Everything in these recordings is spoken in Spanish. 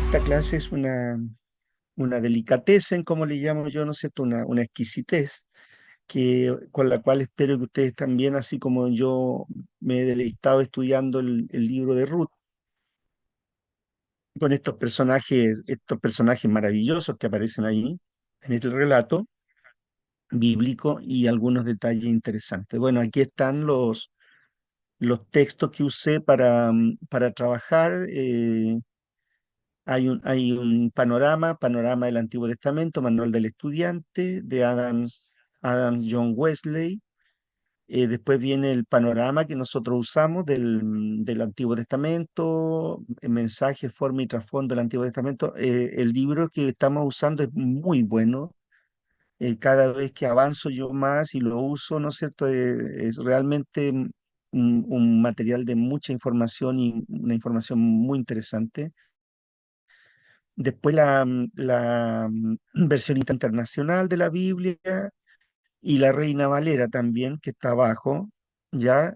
esta clase es una delicatessen, como le llamo yo, ¿no es cierto? Una exquisitez con la cual espero que ustedes también, así como yo me he deleitado estudiando el libro de Ruth, con estos personajes maravillosos que aparecen ahí en este relato bíblico y algunos detalles interesantes. Bueno, aquí están los textos que usé para trabajar. Hay un panorama del Antiguo Testamento, Manual del Estudiante, de Adams John Wesley. Después viene el panorama que nosotros usamos del Antiguo Testamento, el mensaje, forma y trasfondo del Antiguo Testamento. El libro que estamos usando es muy bueno. Cada vez que avanzo yo más y lo uso, ¿no es cierto? Es realmente un material de mucha información y una información muy interesante. Después la versión internacional de la Biblia y la Reina Valera también, que está abajo, ya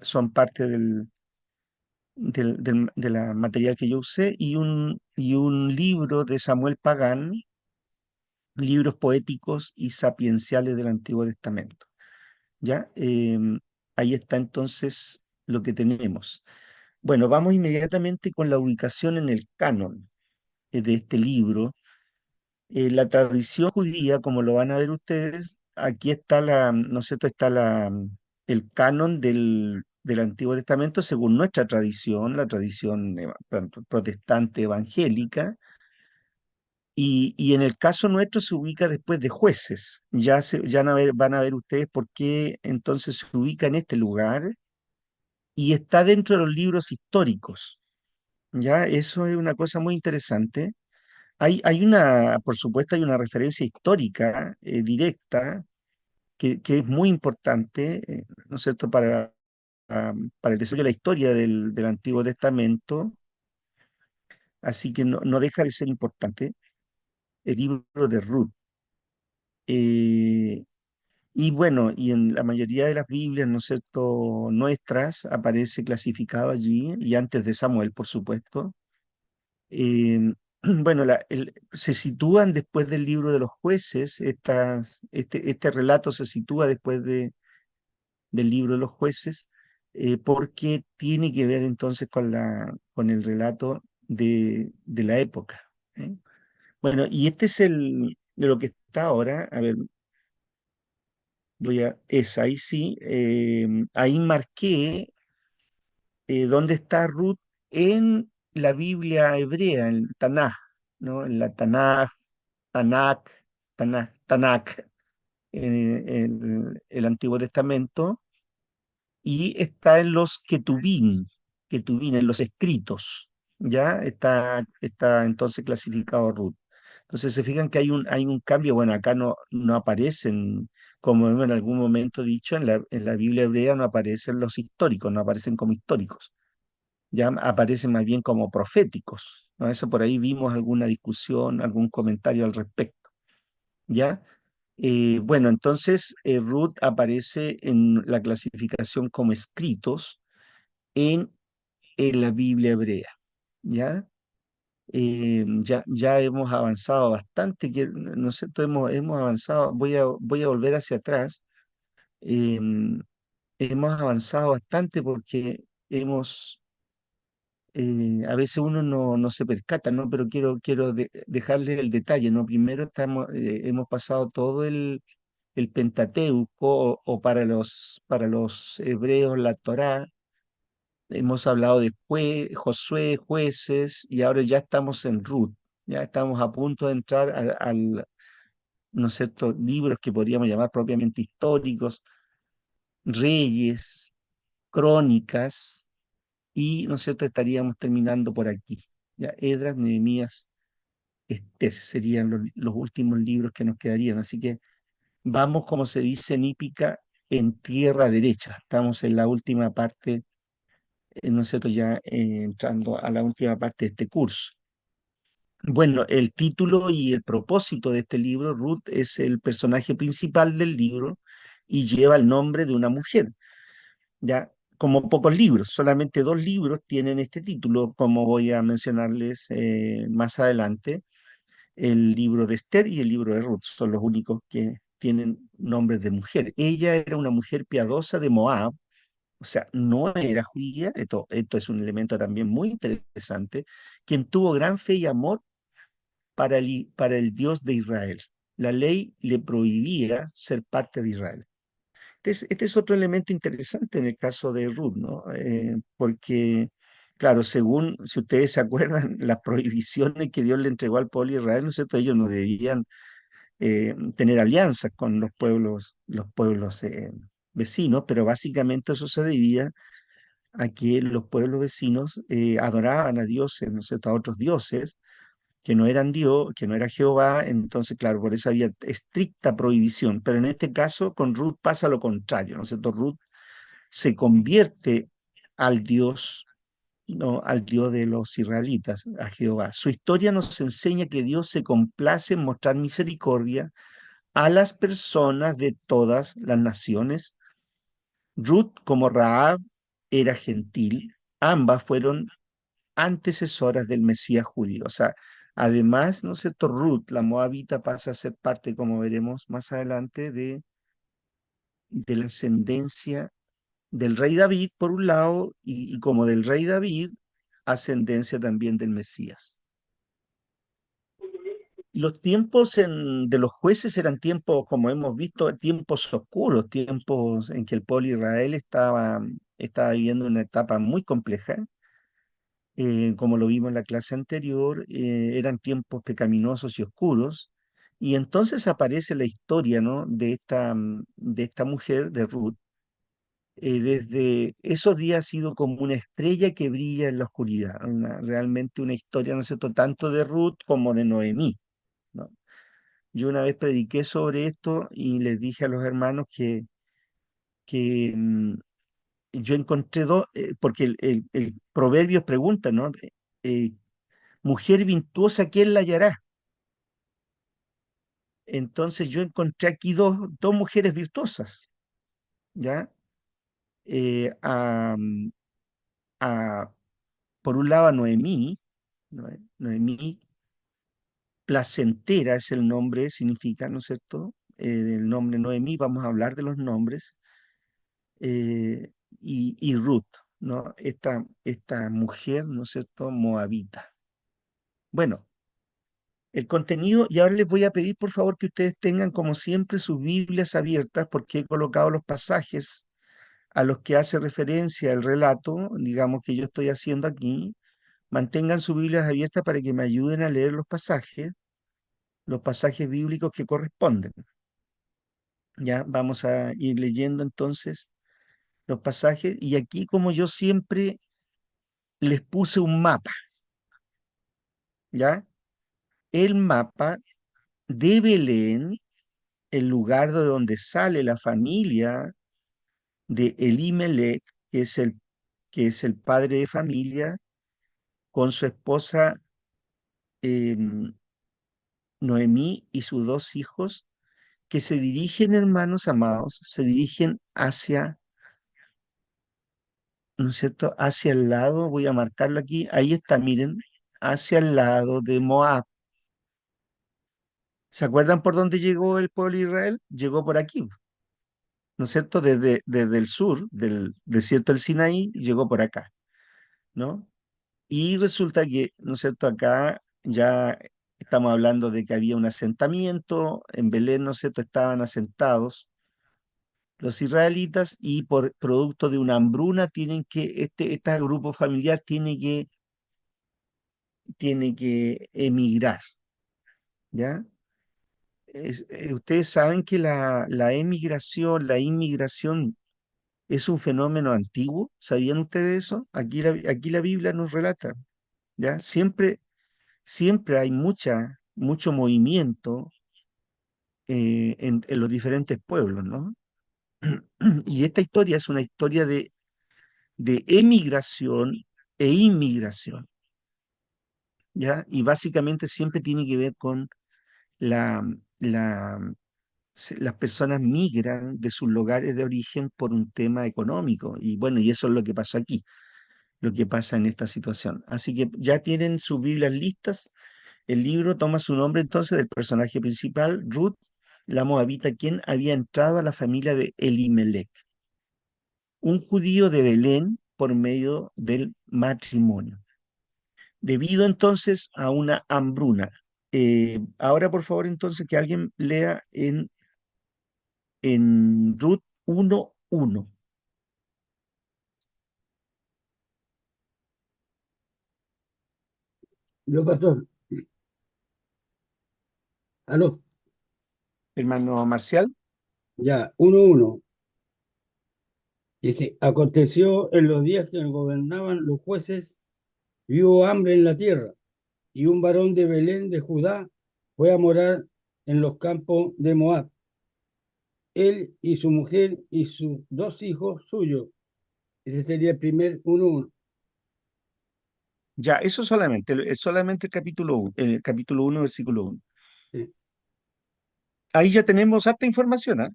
son parte de la material que yo usé, y un libro de Samuel Pagán, libros poéticos y sapienciales del Antiguo Testamento. ¿Ya? Ahí está entonces lo que tenemos. Bueno, vamos inmediatamente con la ubicación en el canon de este libro. La tradición judía, como lo van a ver ustedes, aquí está ¿no es cierto? Está el canon del Antiguo Testamento según nuestra tradición, la tradición protestante evangélica, y en el caso nuestro se ubica después de Jueces. Ya van a ver ustedes por qué entonces se ubica en este lugar y está dentro de los libros históricos. Ya, eso es una cosa muy interesante. Por supuesto, hay una referencia histórica directa que es muy importante, ¿no es cierto?, para el desarrollo de la historia del Antiguo Testamento, así que no deja de ser importante el libro de Ruth. Eh, y bueno, y en la mayoría de las Biblias, ¿no es cierto?, nuestras, aparece clasificado allí, y antes de Samuel, por supuesto. Eh, bueno, se sitúan después del libro de los jueces, este relato se sitúa después del libro de los jueces, porque tiene que ver entonces con el relato de la época. ¿Eh? Bueno, y este es de lo que está ahora. A ver, ahí sí, ahí marqué dónde está Ruth en la Biblia hebrea, en el Tanaj, ¿no? En la Tanaj, Tanaj, en el Antiguo Testamento, y está en los Ketubín, en los escritos, ¿ya? Está entonces clasificado Ruth. Entonces se fijan que hay un cambio. Bueno, acá no aparecen, como hemos en algún momento dicho, en la Biblia hebrea no aparecen los históricos, no aparecen como históricos, ya aparecen más bien como proféticos, ¿no? Eso por ahí vimos alguna discusión, algún comentario al respecto, ¿ya? Bueno, entonces Ruth aparece en la clasificación como escritos en, en la Biblia hebrea, ¿ya? Ya hemos avanzado bastante, no sé, hemos avanzado, voy a volver hacia atrás. em, Hemos avanzado bastante porque a veces uno no se percata, ¿no? Pero quiero dejarle el detalle, ¿no? Primero hemos pasado todo el Pentateuco, o para los hebreos la Torá. Hemos hablado de Josué, jueces, y ahora ya estamos en Ruth. Ya estamos a punto de entrar ¿no es cierto?, libros que podríamos llamar propiamente históricos, reyes, crónicas, y, ¿no es cierto?, estaríamos terminando por aquí. Ya, Esdras, Nehemías, Esther serían los últimos libros que nos quedarían. Así que vamos, como se dice en hípica, en tierra derecha. Estamos en la última parte, ¿no es cierto?, ya entrando a la última parte de este curso. Bueno, el título y el propósito de este libro, Ruth es el personaje principal del libro y lleva el nombre de una mujer. ¿Ya? como pocos libros, solamente 2 libros tienen este título, como voy a mencionarles más adelante. El libro de Esther y el libro de Ruth son los únicos que tienen nombres de mujer. Ella era una mujer piadosa de Moab, o sea, no era judía. Esto es un elemento también muy interesante, quien tuvo gran fe y amor para el Dios de Israel. La ley le prohibía ser parte de Israel. Este es otro elemento interesante en el caso de Ruth, ¿no? Porque, claro, según, si ustedes se acuerdan, las prohibiciones que Dios le entregó al pueblo de Israel, ¿no es cierto? Ellos no debían tener alianzas con los pueblos vecinos, pero básicamente eso se debía a que los pueblos vecinos adoraban a dioses, ¿no es cierto? A otros dioses que no eran Dios, que no era Jehová. Entonces, claro, por eso había estricta prohibición. Pero en este caso, con Ruth pasa lo contrario, ¿no es cierto? Ruth se convierte al Dios, ¿no? Al Dios de los israelitas, a Jehová. Su historia nos enseña que Dios se complace en mostrar misericordia a las personas de todas las naciones. Ruth, como Rahab, era gentil. Ambas fueron antecesoras del Mesías judío. O sea, además, ¿no es cierto? Ruth, la moabita, pasa a ser parte, como veremos más adelante, de la ascendencia del rey David, por un lado, y como del rey David, ascendencia también del Mesías. Los tiempos de los jueces eran tiempos, como hemos visto, tiempos oscuros, tiempos en que el pueblo de Israel estaba viviendo una etapa muy compleja. Como lo vimos en la clase anterior, eran tiempos pecaminosos y oscuros. Y entonces aparece la historia, ¿no? De esta mujer, de Ruth. Desde esos días ha sido como una estrella que brilla en la oscuridad, realmente una historia, ¿no es cierto?, tanto de Ruth como de Noemí, ¿no? Yo una vez prediqué sobre esto y les dije a los hermanos que yo encontré dos, porque el Proverbios pregunta, ¿no? Eh, Mujer virtuosa, ¿quién la hallará? Entonces yo encontré aquí dos mujeres virtuosas, ¿ya? A, a, por un lado a Noemí, Noemí, placentera es el nombre, significa, ¿no es cierto? El nombre Noemí, vamos a hablar de los nombres, y Ruth, ¿no? Esta mujer, ¿no es cierto? Moabita. Bueno, el contenido, y ahora les voy a pedir por favor que ustedes tengan como siempre sus Biblias abiertas porque he colocado los pasajes a los que hace referencia el relato, digamos que yo estoy haciendo aquí. Mantengan sus Biblias abiertas para que me ayuden a leer los pasajes bíblicos que corresponden. Ya vamos a ir leyendo entonces los pasajes y aquí como yo siempre les puse un mapa, ¿ya? El mapa de Belén, el lugar de donde sale la familia de Elimelech, que es el padre de familia, con su esposa em, Noemí y sus 2 hijos, que se dirigen, hermanos amados, se dirigen hacia, ¿no es cierto? Hacia el lado, voy a marcarlo aquí, ahí está, miren, hacia el lado de Moab. ¿Se acuerdan por dónde llegó el pueblo de Israel? Llegó por aquí, ¿no es cierto? Desde el sur, del desierto del Sinaí, llegó por acá, ¿no? Y resulta que, ¿no es cierto? Acá ya estamos hablando de que había un asentamiento, en Belén, ¿no es cierto? Estaban asentados los israelitas y por producto de una hambruna este grupo familiar tiene que emigrar, ¿ya? Ustedes saben que la emigración, la inmigración es un fenómeno antiguo. ¿Sabían ustedes eso? Aquí la Biblia nos relata, ¿ya? Siempre hay mucho movimiento en los diferentes pueblos, ¿no? Y esta historia es una historia de emigración e inmigración, ¿ya? Y básicamente siempre tiene que ver con la, la las personas migran de sus lugares de origen por un tema económico. Y bueno, y eso es lo que pasó aquí, lo que pasa en esta situación. Así que ya tienen sus Biblias listas. El libro toma su nombre entonces del personaje principal, Ruth, la moabita, quien había entrado a la familia de Elimelech, un judío de Belén por medio del matrimonio, debido entonces a una hambruna. Ahora, por favor, entonces, que alguien lea en Ruth 1:1. Yo, pastor, aló, Hermano Marcial. ya, 1:1. Dice, aconteció en los días que gobernaban los jueces, y hubo hambre en la tierra, y un varón de Belén de Judá fue a morar en los campos de Moab, él y su mujer y sus dos hijos suyos. Ese sería el primer 1:1. Ya, eso solamente, solamente el capítulo 1, versículo 1. Sí. Ahí ya tenemos harta información, ¿ah?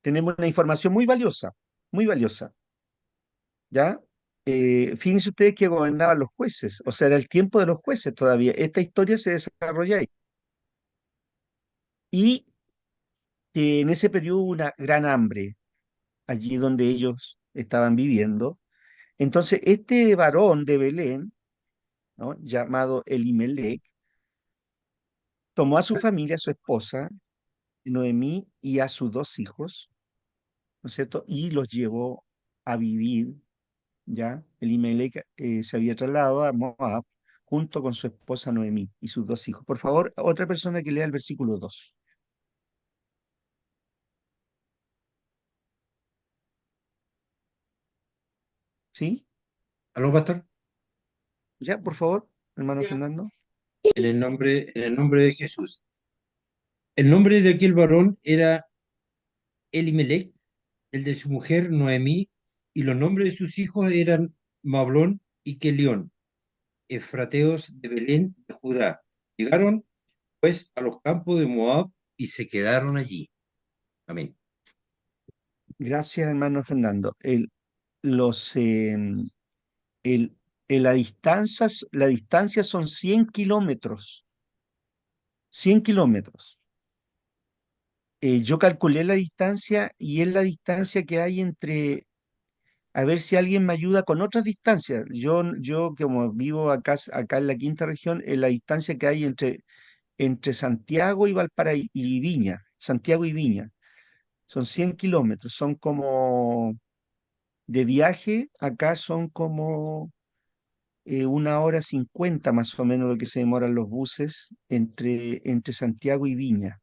Tenemos una información muy valiosa, muy valiosa, ¿ya? Fíjense ustedes que gobernaban los jueces, o sea, era el tiempo de los jueces todavía. Esta historia se desarrolla ahí. Y en ese periodo hubo una gran hambre, allí donde ellos estaban viviendo. Entonces, este varón de Belén, ¿no? Llamado Elimelech, tomó a su familia, a su esposa, Noemí, y a sus dos hijos, ¿no es cierto? Y los llevó a vivir, ¿ya? Elimelech se había trasladado a Moab junto con su esposa Noemí y sus dos hijos. Por favor, otra persona que lea el versículo 2. ¿Sí? ¿Aló, pastor? ¿Ya? Por favor, hermano Fernando. En el nombre de Jesús. El nombre de aquel varón era Elimelech, el de su mujer Noemí, y los nombres de sus hijos eran Mablón y Kelión, efrateos de Belén de Judá. Llegaron, pues, a los campos de Moab y se quedaron allí. Amén. Gracias, hermano Fernando. Los, el, la distancia son 100 kilómetros. 100 kilómetros. Yo calculé la distancia y es la distancia que hay entre, a ver si alguien me ayuda con otras distancias. Yo como vivo acá en la quinta región, es la distancia que hay entre Santiago y Valparaíso y Viña. Santiago y Viña. Son 100 kilómetros. Son como, de viaje, acá son como 1 hora 50 más o menos lo que se demoran los buses entre Santiago y Viña.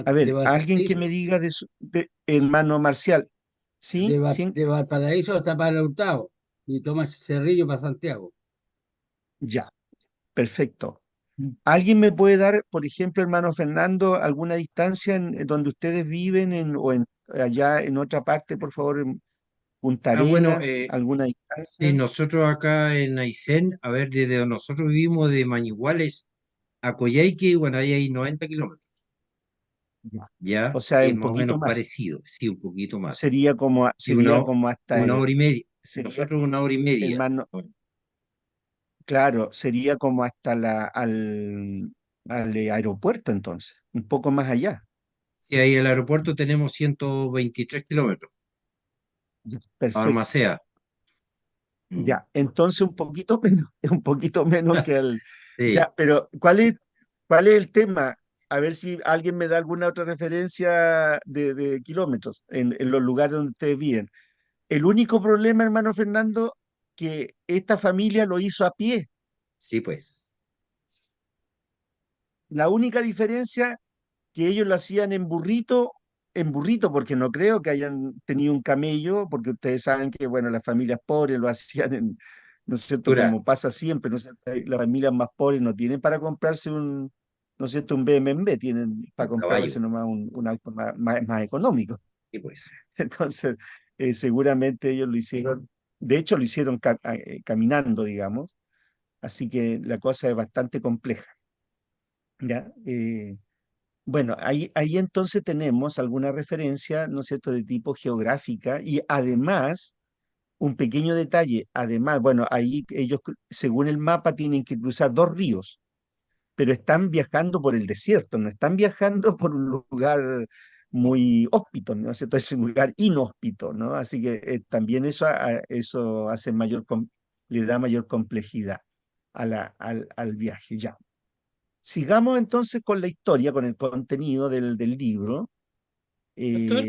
A De ver, alguien que me Valparaíso, diga hermano Marcial. ¿Sí? de Valparaíso hasta para Hurtado, y tomas Cerrillo para Santiago. Ya, perfecto. ¿Alguien me puede dar, por ejemplo, hermano Fernando, alguna distancia en donde ustedes viven allá en otra parte, por favor, en Punta Bueno, Arenas, alguna sí, distancia? nosotros acá en Aysén, a ver, desde donde nosotros vivimos de Mañiguales a Coyhaique, bueno, ahí hay 90 kilómetros, Ya. O ya, sea, que es un más o poquito menos más. parecido, sí, un poquito más. Sí, Sería como hasta una hora y media, sería, nosotros 1 hora y media. hermano, claro, sería como hasta al aeropuerto entonces, un poco más allá. Si ahí el aeropuerto tenemos 123 kilómetros, Ya. a Perfecto. Balmaceda. Mm. Ya, entonces un poquito menos, un poquito menos que el. Sí, Ya, pero ¿cuál es el tema? A ver si alguien me da alguna otra referencia de kilómetros en los lugares donde ustedes viven. El único problema, hermano Fernando, que esta familia lo hizo a pie. sí, pues. La única diferencia que ellos lo hacían en burrito, porque no creo que hayan tenido un camello, porque ustedes saben que, bueno, las familias pobres lo hacían ¿no es cierto? Dura, Como pasa siempre, ¿no es cierto? Las familias más pobres no tienen para comprarse ¿no es cierto? Un BMW, tienen para un comprarse caballo, nomás un auto más económico. sí, pues. Entonces, seguramente ellos lo hicieron, de hecho lo hicieron caminando, digamos, así que la cosa es bastante compleja, ¿ya? Bueno, ahí entonces tenemos alguna referencia, ¿no es cierto?, de tipo geográfica y además, un pequeño detalle, además, bueno, ahí ellos, según el mapa, tienen que cruzar dos ríos, pero están viajando por el desierto, no están viajando por un lugar muy hóspito, ¿no es cierto? Es un lugar inhóspito, ¿no? Así que también eso hace le da mayor complejidad al viaje, ya. Sigamos entonces con la historia, con el contenido del libro. Pastor,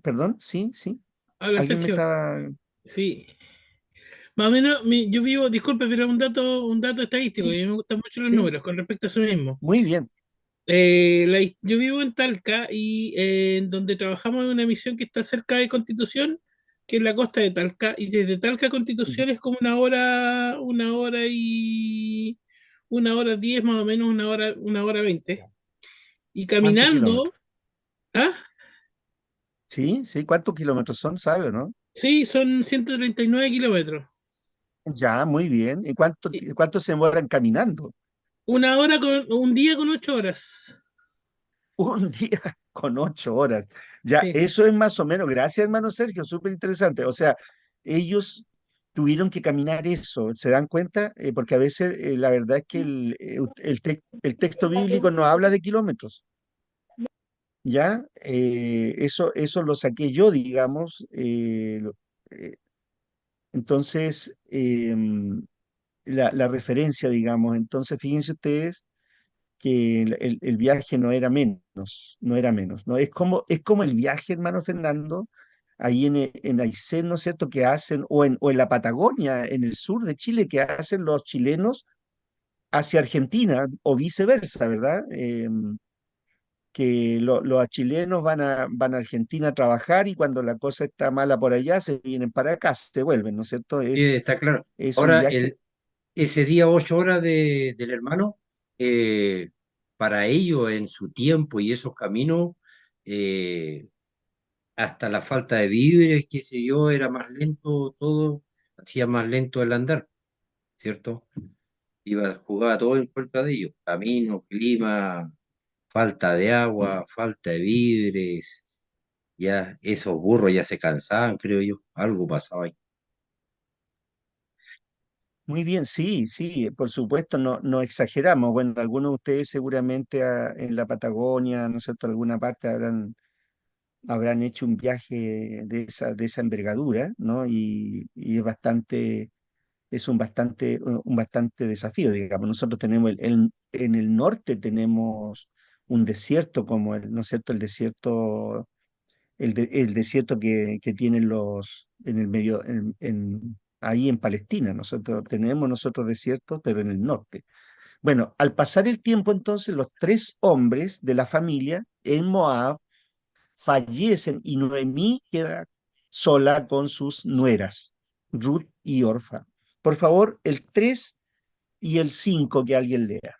Perdón, sí, sí. habla Alguien me Sergio. estaba. Sí. Más o menos, yo vivo, disculpe, pero un dato estadístico, y Sí, a mí me gustan mucho los sí, números con respecto a eso mismo. muy bien. Yo vivo en Talca y en donde trabajamos en una misión que está cerca de Constitución, que es la costa de Talca, y desde Talca a Constitución es como una hora 10 más o menos, una hora 20. Y ¿Cuántos caminando, kilómetros? ¿ah? Sí, sí, ¿cuántos kilómetros son, sabe o no? Sí, son 139 kilómetros. Ya, muy bien. ¿Y Y cuánto se demoran caminando? una hora un día con 8 horas. Un día con 8 horas. Ya, Sí. eso es más o menos. Gracias, hermano Sergio, súper interesante. O sea, ellos tuvieron que caminar eso, ¿se dan cuenta? Porque a veces la verdad es que el texto bíblico no habla de kilómetros. ¿Ya? Eso lo saqué yo, digamos. Eh, entonces, la referencia, digamos. Entonces, fíjense ustedes que el viaje no era menos, no era menos, ¿no? Es como el viaje, hermano Fernando, ahí en Aysén, ¿no es cierto?, que hacen, o en la Patagonia, en el sur de Chile, que hacen los chilenos hacia Argentina, o viceversa, ¿verdad? Que los chilenos van a Argentina a trabajar y cuando la cosa está mala por allá, se vienen para acá, se vuelven, ¿no es cierto? Sí, Es, está claro. es un Ahora, viaje ese día, 8 horas del hermano, para ellos en su tiempo y esos caminos, eh, hasta la falta de víveres, qué sé yo, era más lento todo, hacía más lento el andar, ¿cierto? Jugaba todo en contra de ellos, camino, clima, falta de agua, falta de víveres, ya esos burros ya se cansaban, creo yo, algo pasaba ahí. muy bien, sí, sí, por supuesto, no exageramos. Bueno, algunos de ustedes seguramente en la Patagonia, ¿no es cierto?, alguna parte habrán hecho un viaje de esa envergadura, ¿no? Y es un bastante desafío, digamos. Nosotros tenemos en el norte tenemos un desierto como ¿no es cierto?, el desierto que tienen en el medio, ahí en Palestina. Nosotros desiertos, pero en el norte. Bueno, al pasar el tiempo, entonces, los tres hombres de la familia en Moab fallecen y Noemí queda sola con sus nueras, Ruth y Orfa. Por favor, el 3 y el 5 que alguien lea.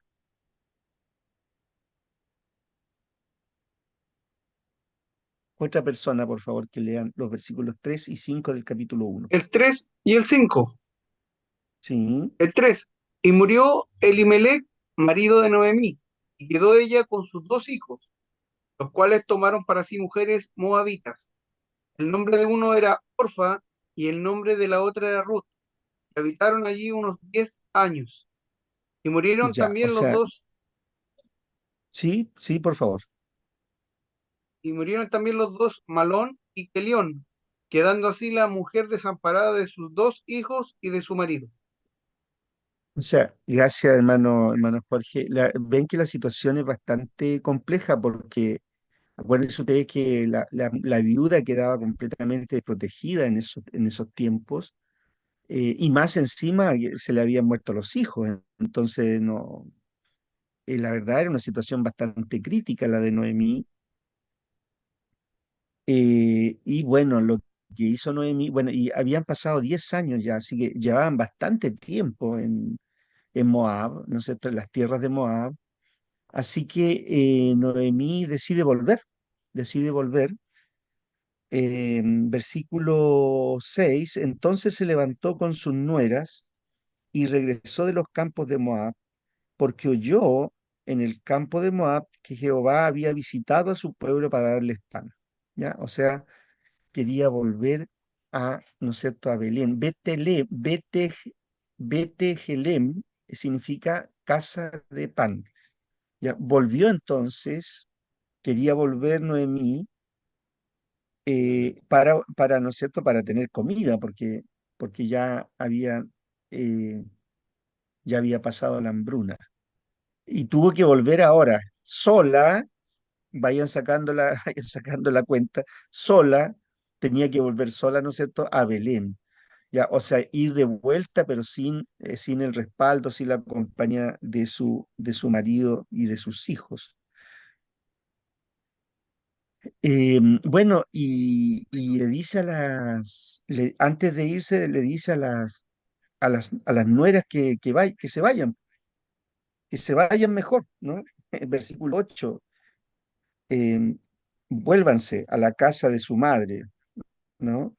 Otra persona, por favor, que lean los versículos 3 y 5 del capítulo 1. El 3 y el 5. Sí, El 3. Y murió Elimelech, marido de Noemí, y quedó ella con sus dos hijos, los cuales tomaron para sí mujeres moabitas. El nombre de uno era Orfa y el nombre de la otra era Ruth. Y habitaron allí unos 10 años. Y murieron ya, o también los sea, dos, sí, sí, por favor. y murieron también los dos Malón y Kelión, quedando así la mujer desamparada de sus dos hijos y de su marido. O sea, gracias, hermano Jorge. Ven que la situación es bastante compleja porque acuérdense ustedes que la viuda quedaba completamente desprotegida en esos tiempos, y más encima se le habían muerto los hijos. Entonces, no, la verdad era una situación bastante crítica la de Noemí. Y bueno, lo que hizo Noemí, bueno, y habían pasado 10 años ya, así que llevaban bastante tiempo en Moab, ¿no es cierto?, en las tierras de Moab. Así que Noemí decide volver. Versículo 6, entonces se levantó con sus nueras y regresó de los campos de Moab, porque oyó en el campo de Moab que Jehová había visitado a su pueblo para darles pan. ¿Ya? O sea, quería volver a, ¿no es cierto?, a Belén. Betejelem significa casa de pan. ¿Ya? Volvió entonces, quería volver Noemí ¿no es cierto?, para tener comida, porque eh, ya había pasado la hambruna. Y tuvo que volver ahora, sola, vayan sacando la cuenta, sola, tenía que volver sola, ¿no es cierto?, a Belén. Ya, o sea, ir de vuelta, pero sin el respaldo, sin la compañía de su marido y de sus hijos. Bueno, y le dice antes de irse, le dice a las nueras que se vayan mejor, ¿no? El versículo 8, em, vuélvanse a la casa de su madre, ¿no?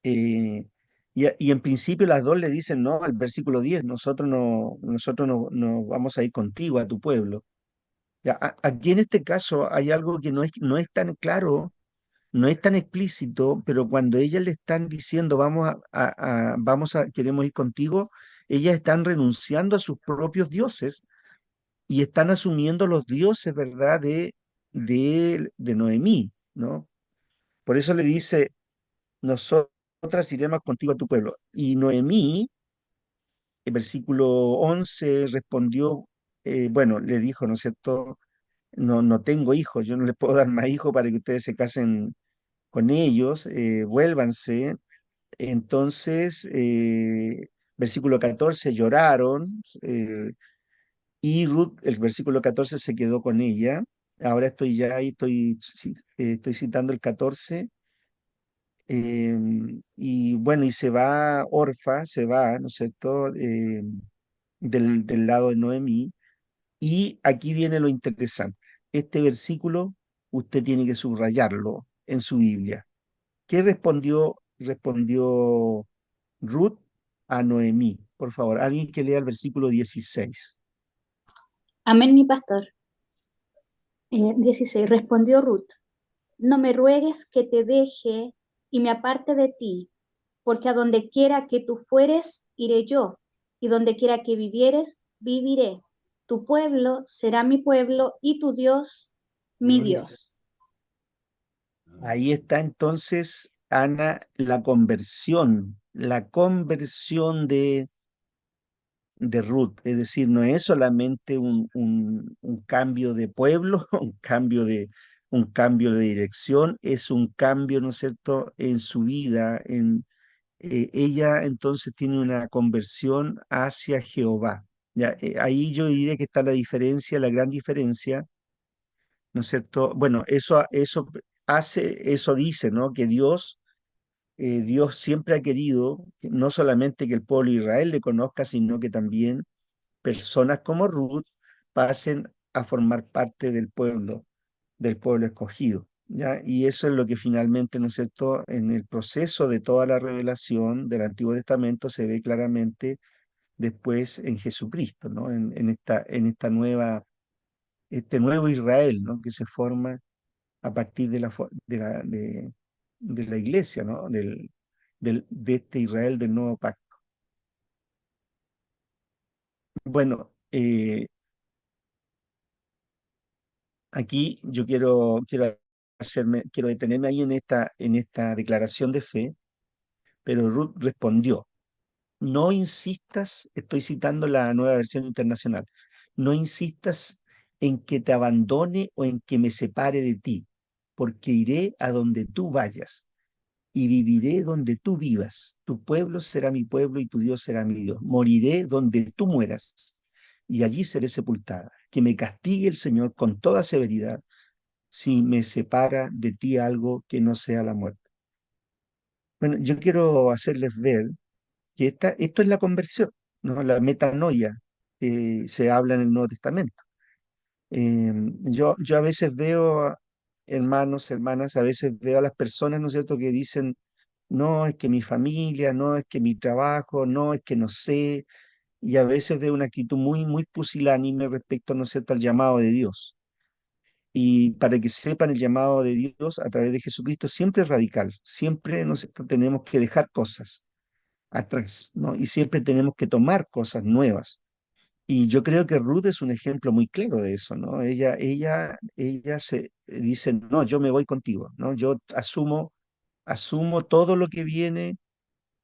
Y en principio las dos le dicen, no, al versículo 10, nosotros no vamos a ir contigo a tu pueblo. Ya, aquí en este caso hay algo que no es tan claro, no es tan explícito, pero cuando ellas le están diciendo, queremos ir contigo, ellas están renunciando a sus propios dioses y están asumiendo los dioses, ¿verdad?, de Noemí, ¿no? Por eso le dice, nosotras iremos contigo a tu pueblo. Y Noemí, el versículo 11, respondió, bueno, le dijo, ¿no es cierto? No, no tengo hijos, yo no les puedo dar más hijos para que ustedes se casen con ellos, vuélvanse. Entonces, versículo 14, lloraron, y Ruth, el versículo 14, se quedó con ella. Ahora estoy ya ahí, estoy citando el 14. Y bueno, y se va Orfa, se va, ¿no es cierto?, del lado de Noemí. Y aquí viene lo interesante. Este versículo usted tiene que subrayarlo en su Biblia. ¿Qué respondió Ruth a Noemí? Por favor, alguien que lea el versículo 16. Amén, mi pastor. 16. Respondió Ruth, no me ruegues que te deje y me aparte de ti, porque a donde quiera que tú fueres, iré yo, y donde quiera que vivieres, viviré. Tu pueblo será mi pueblo y tu Dios, mi Dios. Ahí está entonces, Ana, la conversión de Ruth. Es decir, no es solamente un cambio de pueblo, un cambio de dirección, es un cambio, ¿no es cierto?, en su vida. Ella entonces tiene una conversión hacia Jehová. Ya, ahí yo diré que está la diferencia, la gran diferencia, ¿no es cierto? Bueno, eso dice, ¿no?, que Dios siempre ha querido no solamente que el pueblo de Israel le conozca, sino que también personas como Ruth pasen a formar parte del pueblo escogido. ¿Ya? Y eso es lo que finalmente, ¿no es cierto?, en el proceso de toda la revelación del Antiguo Testamento se ve claramente después en Jesucristo, ¿no? Este nuevo Israel, ¿no?, que se forma a partir de la iglesia, ¿no?, de este Israel del nuevo pacto. Bueno, aquí yo quiero detenerme ahí en esta declaración de fe, pero Ruth respondió, no insistas, estoy citando la Nueva Versión Internacional, no insistas en que te abandone o en que me separe de ti, porque iré a donde tú vayas y viviré donde tú vivas. Tu pueblo será mi pueblo y tu Dios será mi Dios. Moriré donde tú mueras y allí seré sepultada. Que me castigue el Señor con toda severidad si me separa de ti algo que no sea la muerte. Bueno, yo quiero hacerles ver que esto es la conversión, ¿no? La metanoia que se habla en el Nuevo Testamento. Yo a veces veo, hermanos, hermanas, a veces veo a las personas, ¿no es cierto?, que dicen, no, es que mi familia, no, es que mi trabajo, no, es que no sé, y a veces de una actitud muy, muy pusilánime respecto, ¿no es cierto?, al llamado de Dios. Y para que sepan, el llamado de Dios a través de Jesucristo siempre es radical, siempre, ¿no es cierto?, tenemos que dejar cosas atrás, ¿no? Y siempre tenemos que tomar cosas nuevas. Y yo creo que Ruth es un ejemplo muy claro de eso, ¿no? Ella se dice, no, yo me voy contigo, ¿no? Yo asumo todo lo que viene,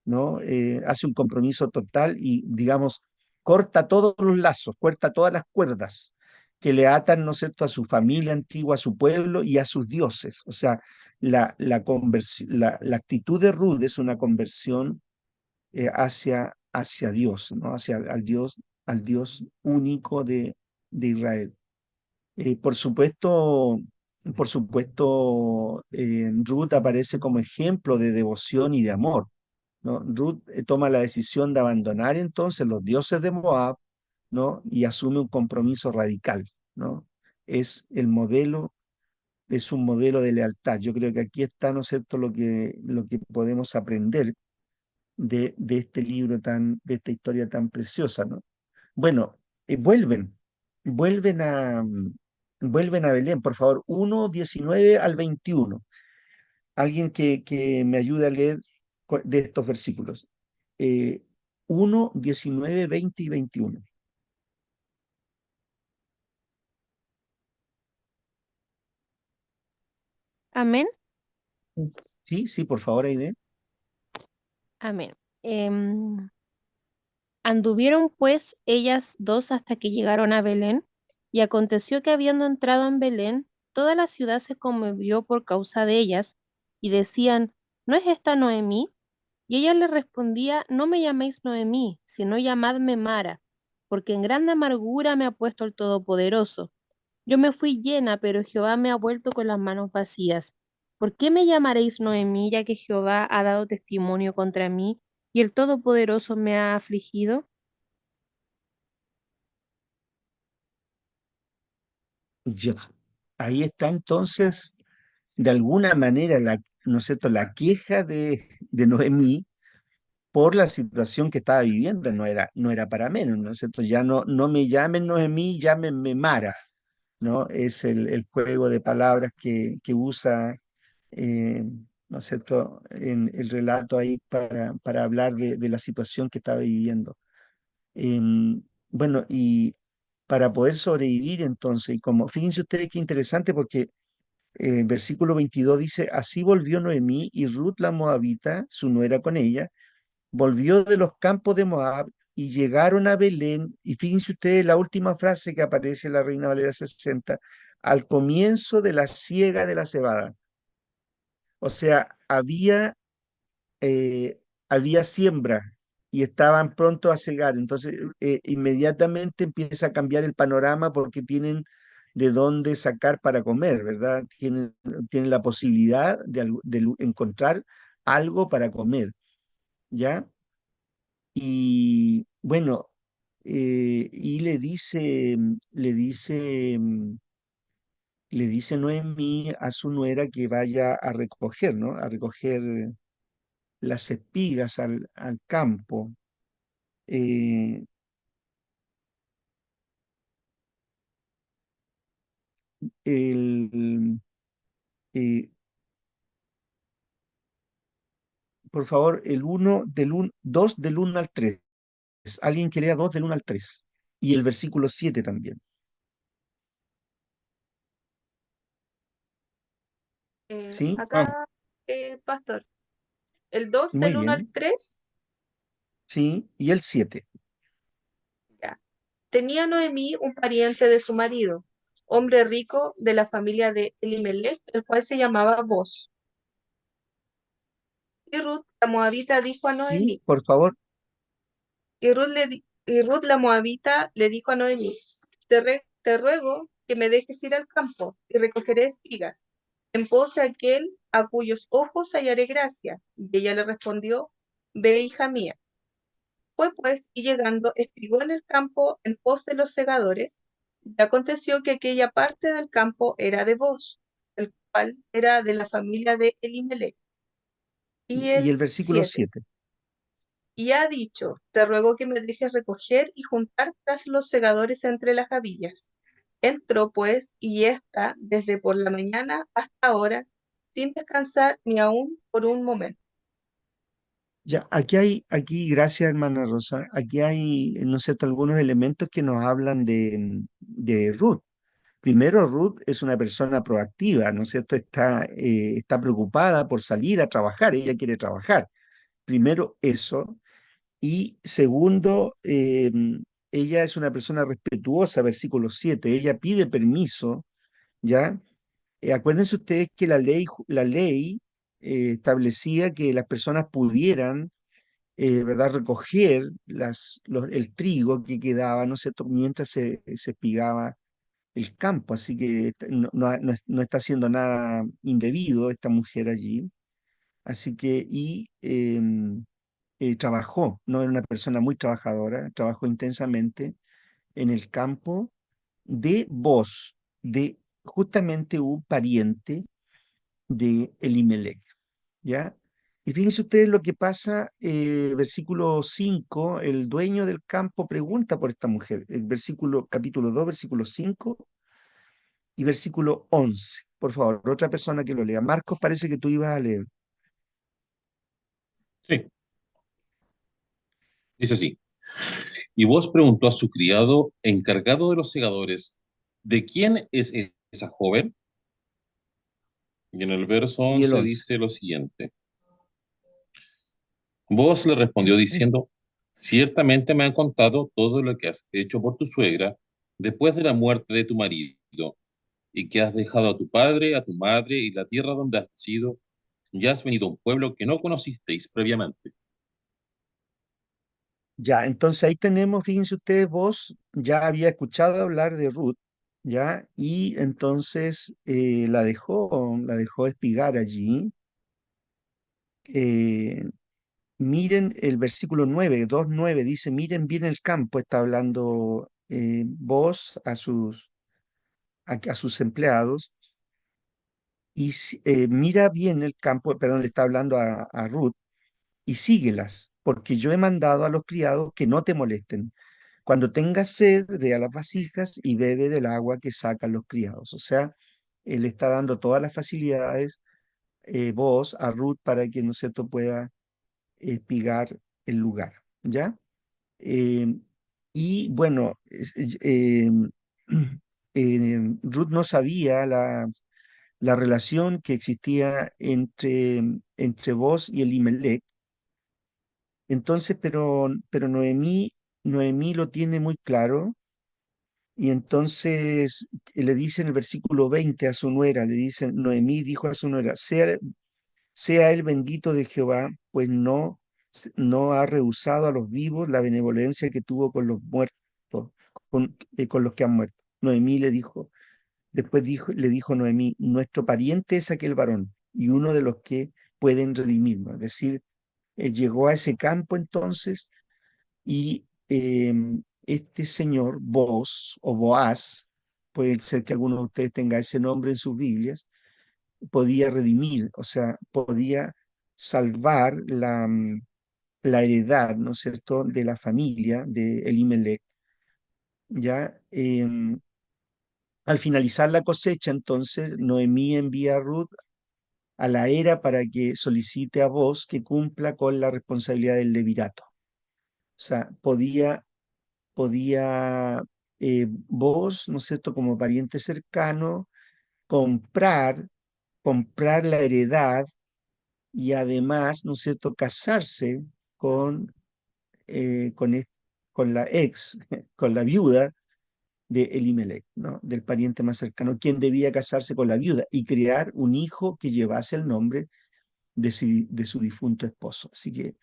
¿no? Hace un compromiso total y, digamos, corta todos los lazos, corta todas las cuerdas que le atan, ¿no es cierto?, a su familia antigua, a su pueblo y a sus dioses. O sea, la actitud de Ruth es una conversión hacia Dios, ¿no? Hacia al Dios único de Israel. Por supuesto, Ruth aparece como ejemplo de devoción y de amor, ¿no? Ruth toma la decisión de abandonar entonces los dioses de Moab, ¿no? Y asume un compromiso radical, ¿no? Es el modelo, es un modelo de lealtad. Yo creo que aquí está, ¿no es cierto?, lo que podemos aprender de este libro de esta historia tan preciosa, ¿no? Bueno, vuelven vuelven a Belén, por favor, 1:19 al 21. Alguien que me ayude a leer de estos versículos. 1, 19, 20 y 21. Amén. Sí, sí, por favor, Aide. Amén. Anduvieron pues ellas dos hasta que llegaron a Belén, y aconteció que habiendo entrado en Belén, toda la ciudad se conmovió por causa de ellas, y decían, ¿no es esta Noemí? Y ella le respondía, no me llaméis Noemí, sino llamadme Mara, porque en grande amargura me ha puesto el Todopoderoso. Yo me fui llena, pero Jehová me ha vuelto con las manos vacías. ¿Por qué me llamaréis Noemí, ya que Jehová ha dado testimonio contra mí y el Todopoderoso me ha afligido? Ya. Ahí está entonces, de alguna manera, ¿no es cierto?, la queja de Noemí por la situación que estaba viviendo, no era para menos, ¿no es cierto? Ya no me llamen Noemí, llámenme Mara, ¿no? Es el juego de palabras que usa, eh, ¿no es cierto?, en el relato ahí para hablar de la situación que estaba viviendo. Bueno, y para poder sobrevivir entonces, y como, fíjense ustedes qué interesante porque versículo 22 dice, así volvió Noemí y Ruth la Moabita, su nuera con ella, volvió de los campos de Moab y llegaron a Belén, y fíjense ustedes la última frase que aparece en la Reina Valera 60, al comienzo de la siega de la cebada. O sea, había siembra y estaban pronto a cegar. Entonces, inmediatamente empieza a cambiar el panorama porque tienen de dónde sacar para comer, ¿verdad? Tienen la posibilidad de encontrar algo para comer, ¿ya? Y bueno, y le dice Noemí a su nuera que vaya a recoger, ¿no? A recoger las espigas al campo. Eh, el, eh, por favor, el 2 del 1 al 3. Alguien que lea 2 del 1 al 3. Y el versículo 7 también. ¿Sí? Vamos. Acá, pastor, el 2 Muy del 1 al bien. 3, Sí. Y el 7. ya. Tenía Noemí un pariente de su marido, hombre rico de la familia de Elimelech, el cual se llamaba Boz. Y Ruth, la moabita, dijo a Sí, Noemí, por favor. y Ruth la moabita le dijo a Noemí, te ruego que me dejes ir al campo y recogeré espigas, en pos de aquel a cuyos ojos hallaré gracia. Y ella le respondió, ve, hija mía. Fue pues, y llegando, espigó en el campo en pos de los segadores, y aconteció que aquella parte del campo era de Boz, el cual era de la familia de Elimelech. Y Y el el versículo 7. 7. y ha dicho, te ruego que me dejes recoger y juntar tras los segadores entre las gavillas. Entró pues, y está desde por la mañana hasta ahora, sin descansar ni aún por un momento. Ya, aquí, gracias hermana Rosa, aquí hay, ¿no es cierto?, algunos elementos que nos hablan de Ruth. Primero, Ruth es una persona proactiva, ¿no es cierto? Está preocupada por salir a trabajar, ella quiere trabajar. Primero eso. Y segundo, ella es una persona respetuosa, versículo 7. Ella pide permiso, ¿ya? Acuérdense ustedes que la ley establecía que las personas pudieran, ¿verdad?, recoger el trigo que quedaba, ¿no es cierto?, mientras se espigaba el campo. Así que no está haciendo nada indebido esta mujer allí. Así que, trabajó, no era una persona muy trabajadora, trabajó intensamente en el campo de Boz, de justamente un pariente de Elimelech, ¿ya? Y fíjense ustedes lo que pasa, versículo 5, el dueño del campo pregunta por esta mujer, el capítulo 2, versículo 5 y versículo 11. Por favor, otra persona que lo lea. Marcos, parece que tú ibas a leer. Sí, dice así. Y vos preguntó a su criado encargado de los segadores, ¿de quién es esa joven? Y en el verso Y el 11 11. dice lo siguiente. Vos le respondió diciendo, ciertamente me han contado todo lo que has hecho por tu suegra después de la muerte de tu marido, y que has dejado a tu padre, a tu madre y la tierra donde has nacido, y has venido a un pueblo que no conocisteis previamente. Ya, entonces ahí tenemos, fíjense ustedes, vos ya había escuchado hablar de Ruth, ¿ya? Y entonces la dejó espigar allí. Eh, Miren el versículo 9, 2:9 dice, miren bien el campo, está hablando vos a sus empleados, y mira bien el campo, perdón, le está hablando a Ruth, y síguelas, porque yo he mandado a los criados que no te molesten. Cuando tengas sed, ve a las vasijas y bebe del agua que sacan los criados. O sea, él está dando todas las facilidades, vos, a Ruth, para que, ¿no es cierto?, pueda espigar el lugar, ¿ya? Eh, y bueno, Ruth no sabía la relación que existía entre vos y Elimelech. Entonces, pero Noemí lo tiene muy claro. Y entonces le dice en el versículo 20 a su nuera, le dice, Noemí dijo a su nuera, sea el bendito de Jehová, pues no ha rehusado a los vivos la benevolencia que tuvo con los muertos, con los que han muerto. Noemí le dijo Noemí, nuestro pariente es aquel varón y uno de los que pueden redimirnos. Es decir, llegó a ese campo entonces y este señor, Boaz o Boaz, puede ser que alguno de ustedes tenga ese nombre en sus Biblias, podía redimir, o sea, podía salvar la heredad, ¿no es cierto?, de la familia de Elimelech. Ya, al finalizar la cosecha, entonces, Noemí envía a Ruth a la era para que solicite a Boaz que cumpla con la responsabilidad del levirato. O sea, podía vos, ¿no es cierto?, como pariente cercano, comprar, comprar la heredad y además, ¿no es cierto?, casarse con, eh, con, es- con la ex, con la viuda de Elimelech, ¿no?, del pariente más cercano, quien debía casarse con la viuda y crear un hijo que llevase el nombre de su difunto esposo. Así que,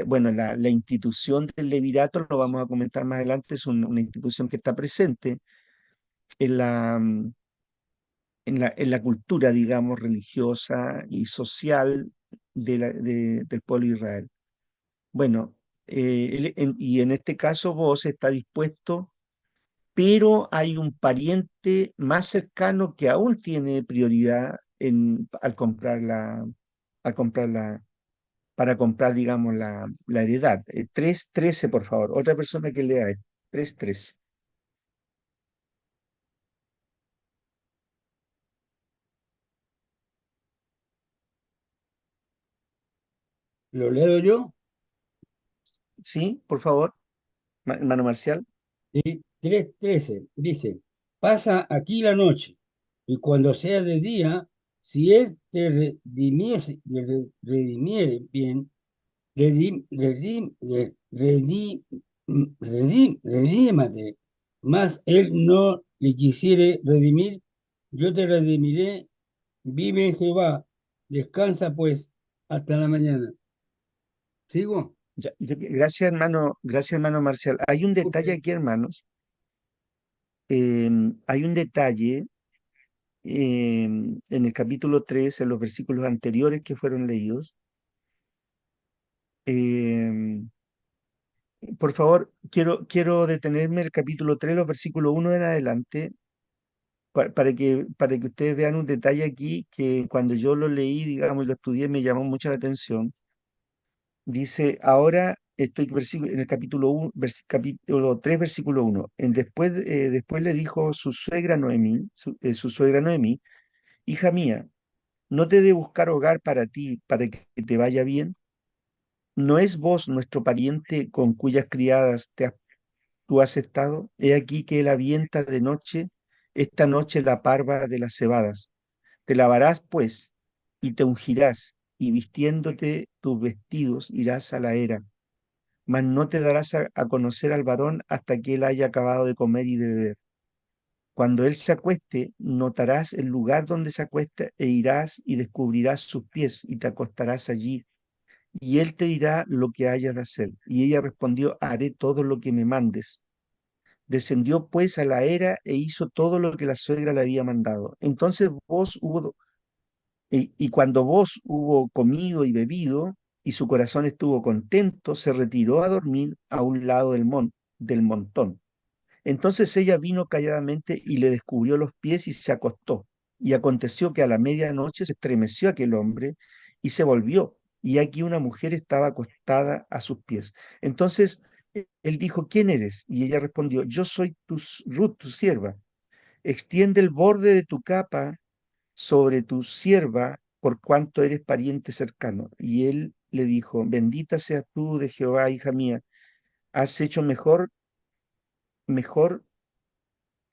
bueno, la institución del levirato, lo vamos a comentar más adelante, es una institución que está presente en la cultura, digamos, religiosa y social del pueblo de Israel. Bueno, y en este caso vos está dispuesto, pero hay un pariente más cercano que aún tiene prioridad al comprar la para comprar, digamos, la heredad. 3:13, por favor. Otra persona que lea esto. 3:13. ¿Lo leo yo? Sí, por favor, hermano Marcial. Sí, 3:13 dice, pasa aquí la noche, y cuando sea de día, si él te redimiere bien, redímate, mas él no le quisiere redimir, yo te redimiré, vive Jehová, descansa pues hasta la mañana. ¿Sigo? Gracias, hermano Marcial. Hay un detalle Disculpe. aquí, hermanos. Hay un detalle en el capítulo 3, en los versículos anteriores que fueron leídos. Em, por favor, quiero detenerme en el capítulo 3, los versículos 1 en adelante, para que ustedes vean un detalle aquí que cuando yo lo leí, digamos, y lo estudié, me llamó mucho la atención. Dice, ahora estoy en el capítulo 1, capítulo 3, versículo 1. Después le dijo su suegra Noemí, hija mía, ¿no te he de buscar hogar para ti, para que te vaya bien? ¿No es vos nuestro pariente con cuyas criadas tú has estado? He aquí que él avienta de noche, esta noche la parva de las cebadas. Te lavarás, pues, y te ungirás, y vistiéndote tus vestidos irás a la era, mas no te darás a conocer al varón hasta que él haya acabado de comer y de beber. Cuando él se acueste, notarás el lugar donde se acuesta e irás y descubrirás sus pies y te acostarás allí. Y él te dirá lo que hayas de hacer. Y ella respondió, haré todo lo que me mandes. Descendió pues a la era e hizo todo lo que la suegra le había mandado. Entonces y cuando vos hubo comido y bebido, y su corazón estuvo contento, se retiró a dormir a un lado del montón. Entonces ella vino calladamente y le descubrió los pies y se acostó. Y aconteció que a la medianoche se estremeció aquel hombre y se volvió. Y aquí una mujer estaba acostada a sus pies. Entonces él dijo, ¿quién eres? Y ella respondió, yo soy Ruth, tu sierva. Extiende el borde de tu capa sobre tu sierva, por cuanto eres pariente cercano. Y él le dijo, bendita seas tú de Jehová, hija mía, has hecho mejor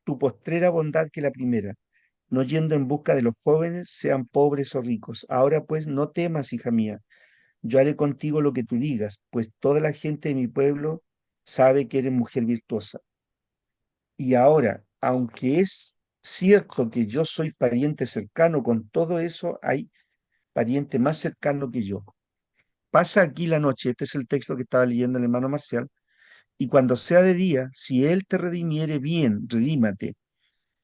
tu postrera bondad que la primera, no yendo en busca de los jóvenes, sean pobres o ricos. Ahora pues no temas, hija mía, yo haré contigo lo que tú digas, pues toda la gente de mi pueblo sabe que eres mujer virtuosa. Y ahora, aunque es cierto que yo soy pariente cercano, con todo eso hay pariente más cercano que yo. Pasa aquí la noche, este es el texto que estaba leyendo el hermano Marcial, y cuando sea de día, si él te redimiere bien, redímate,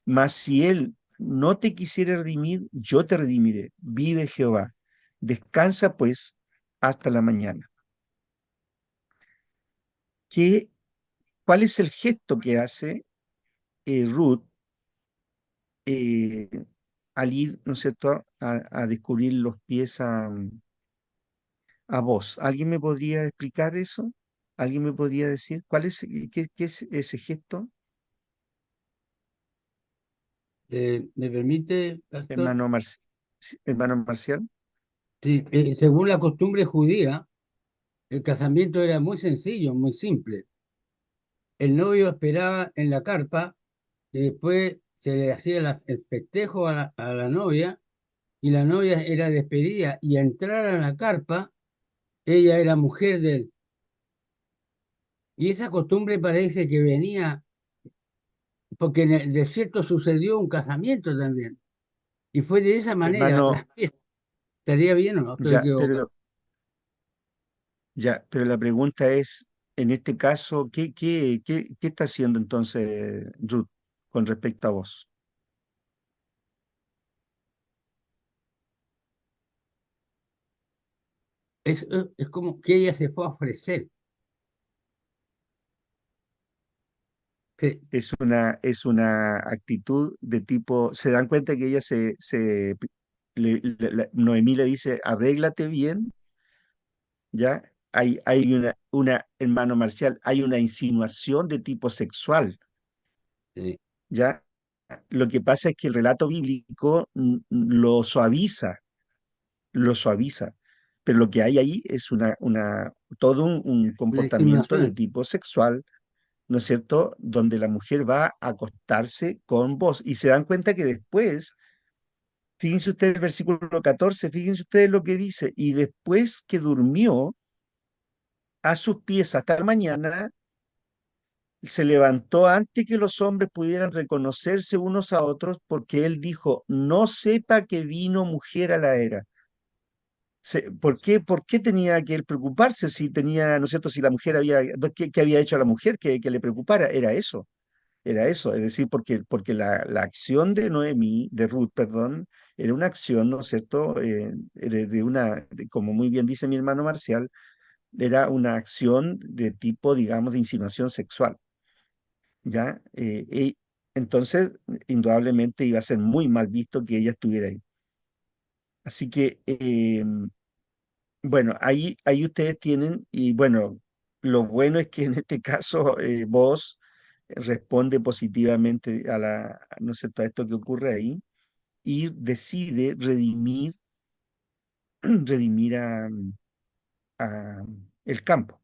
mas si él no te quisiere redimir, yo te redimiré. Vive Jehová. Descansa pues hasta la mañana. ¿Qué, ¿Cuál es el gesto que hace Ruth eh, al ir, ¿no es cierto?, a descubrir los pies a vos? ¿Alguien me podría explicar eso? ¿Alguien me podría decir qué es ese gesto, ¿Me permite, pastor? hermano, hermano Marcial? Sí, según la costumbre judía, el casamiento era muy sencillo, muy simple. El novio esperaba en la carpa y después se le hacía el festejo a la novia y la novia era despedida y al entrar a la carpa, ella era mujer de él. Y esa costumbre parece que venía porque en el desierto sucedió un casamiento también. Y fue de esa manera, Hermano, las fiestas. ¿Estaría bien o no? Estoy ya, equivocado. pero la pregunta es, en este caso, ¿qué está haciendo entonces Ruth con respecto a vos? Es como que ella se fue a ofrecer. Sí, Es una actitud de tipo, se dan cuenta que ella Noemí le dice, arréglate bien, ¿ya? Hay hermano Marcial, hay una insinuación de tipo sexual, Sí. ¿ya? Lo que pasa es que el relato bíblico lo suaviza, pero lo que hay ahí es todo un Una comportamiento de insinuación. tipo sexual, ¿no es cierto? Donde la mujer va a acostarse con vos y se dan cuenta que después, fíjense ustedes el versículo 14, fíjense ustedes lo que dice, y después que durmió a sus pies hasta la mañana, se levantó antes que los hombres pudieran reconocerse unos a otros, porque él dijo, no sepa que vino mujer a la era. ¿Por qué tenía que él preocuparse si tenía, ¿no es cierto?, si la mujer ¿qué había hecho a la mujer que le preocupara? Era eso, es decir, porque la acción de Noemí, de Ruth, perdón, era una acción, ¿no es cierto?, era como muy bien dice mi hermano Marcial, era una acción de tipo, digamos, de insinuación sexual. ¿Ya? Entonces, indudablemente iba a ser muy mal visto que ella estuviera ahí. Así que, bueno, ahí ustedes tienen, y bueno, lo bueno es que en este caso vos responde positivamente ¿no es cierto?, a esto que ocurre ahí y decide redimir a el campo.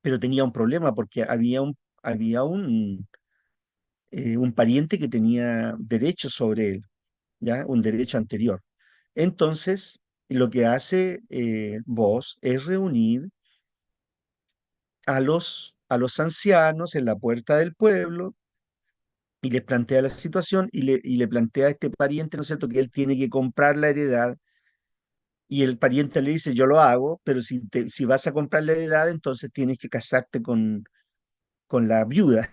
Pero tenía un problema porque había un pariente que tenía derecho sobre él, ¿ya? Un derecho anterior. Entonces, lo que hace vos es reunir a los ancianos en la puerta del pueblo y les plantea la situación y le plantea a este pariente, ¿no es cierto?, que él tiene que comprar la heredad y el pariente le dice, yo lo hago, pero si vas a comprar la heredad, entonces tienes que casarte con la viuda,